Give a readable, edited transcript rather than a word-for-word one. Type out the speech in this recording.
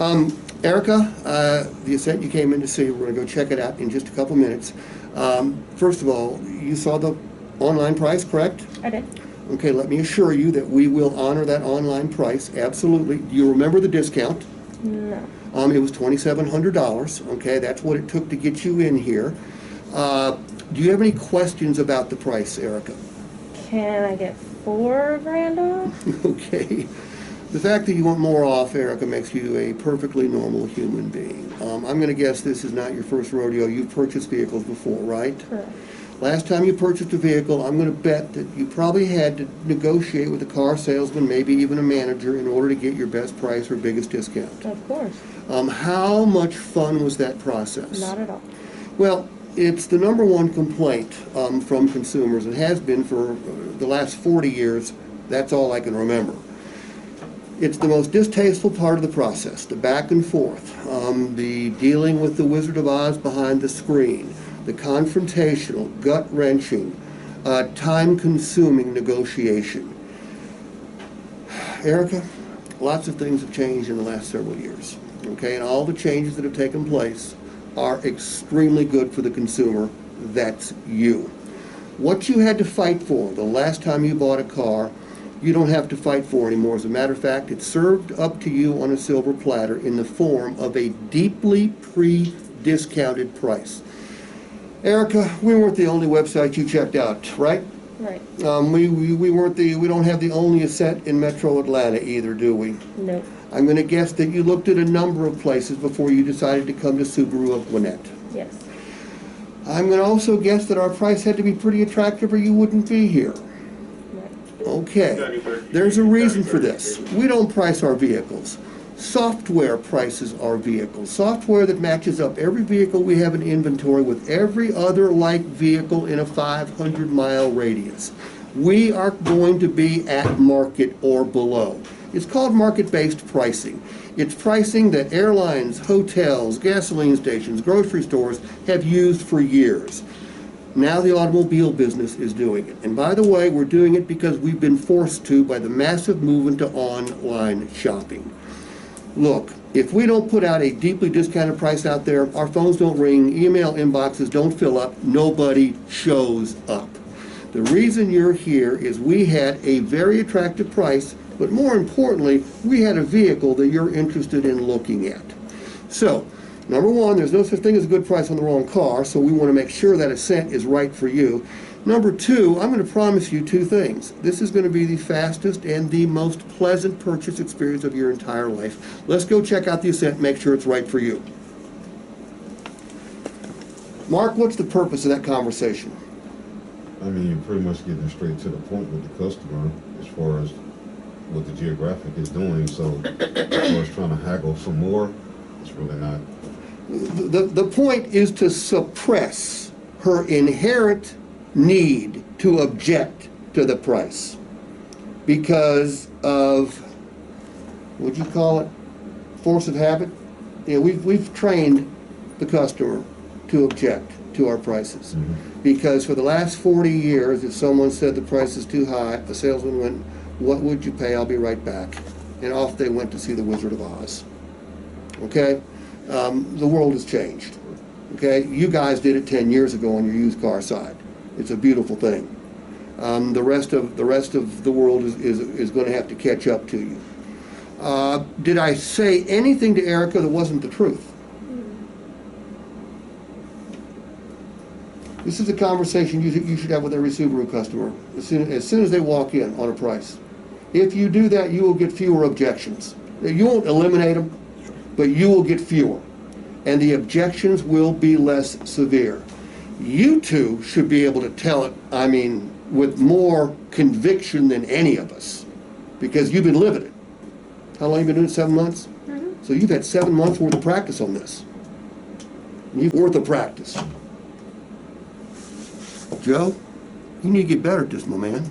Erica, the Ascent you came in to see, we're going to go check it out in just a couple minutes. First of all, you saw the online price, correct? I did. Okay, let me assure you that we will honor that online price, absolutely. Do you remember the discount? No. It was $2,700, okay? That's what it took to get you in here. Do you have any questions about the price, Erica? Can I get $4,000 off? Okay. The fact that you want more off, Erica, makes you a perfectly normal human being. I'm going to guess this is not your first rodeo. You've purchased vehicles before, right? Correct. Last time you purchased a vehicle, I'm going to bet that you probably had to negotiate with a car salesman, maybe even a manager, in order to get your best price or biggest discount. Of course. How much fun was that process? Not at all. Well, it's the number one complaint from consumers. It has been for the last 40 years. That's all I can remember. It's the most distasteful part of the process, the back and forth, the dealing with the Wizard of Oz behind the screen, the confrontational, gut-wrenching, time-consuming negotiation. Erica, lots of things have changed in the last several years, okay? And all the changes that have taken place are extremely good for the consumer. That's you. What you had to fight for the last time you bought a car, you don't have to fight for anymore. As a matter of fact, it's served up to you on a silver platter in the form of a deeply pre-discounted price. Erica, we weren't the only website you checked out, right? Right. We don't have the only Ascent in Metro Atlanta either, do we? Nope. I'm going to guess that you looked at a number of places before you decided to come to Subaru of Gwinnett. Yes. I'm going to also guess that our price had to be pretty attractive or you wouldn't be here. Right. Okay, there's a reason for this. We don't price our vehicles. Software prices our vehicles. Software that matches up every vehicle we have in inventory with every other like vehicle in a 500-mile radius. We are going to be at market or below. It's called market-based pricing. It's pricing that airlines, hotels, gasoline stations, grocery stores have used for years. Now the automobile business is doing it. And by the way, we're doing it because we've been forced to by the massive movement to online shopping. Look, if we don't put out a deeply discounted price out there, our phones don't ring, email inboxes don't fill up, nobody shows up. The reason you're here is we had a very attractive price, but more importantly, we had a vehicle that you're interested in looking at. So, number one, there's no such thing as a good price on the wrong car, so we want to make sure that Ascent is right for you. Number two, I'm going to promise you two things. This is going to be the fastest and the most pleasant purchase experience of your entire life. Let's go check out the Ascent, make sure it's right for you. Mark, what's the purpose of that conversation? I mean, you're pretty much getting straight to the point with the customer as far as what the geographic is doing. So as far as trying to haggle some more, it's really not. The point is to suppress her inherent need to object to the price because of, what'd you call it, force of habit? You know, we've trained the customer to object to our prices. Mm-hmm. Because for the last 40 years, if someone said the price is too high, the salesman went, "What would you pay? I'll be right back." And off they went to see the Wizard of Oz. Okay? The world has changed. Okay? You guys did it 10 years ago on your used car side. It's a beautiful thing. The rest of the world is going to have to catch up to you. Did I say anything to Erica that wasn't the truth? This is a conversation you should have with every Subaru customer as soon as they walk in on a price. If you do that, you will get fewer objections. You won't eliminate them, but you will get fewer. And the objections will be less severe. You two should be able to tell it, I mean, with more conviction than any of us, because you've been living it. How long have you been doing it? 7 months? Mm-hmm. So you've had 7 months worth of practice on this. You've worth of practice. Joe, you need to get better at this, my man.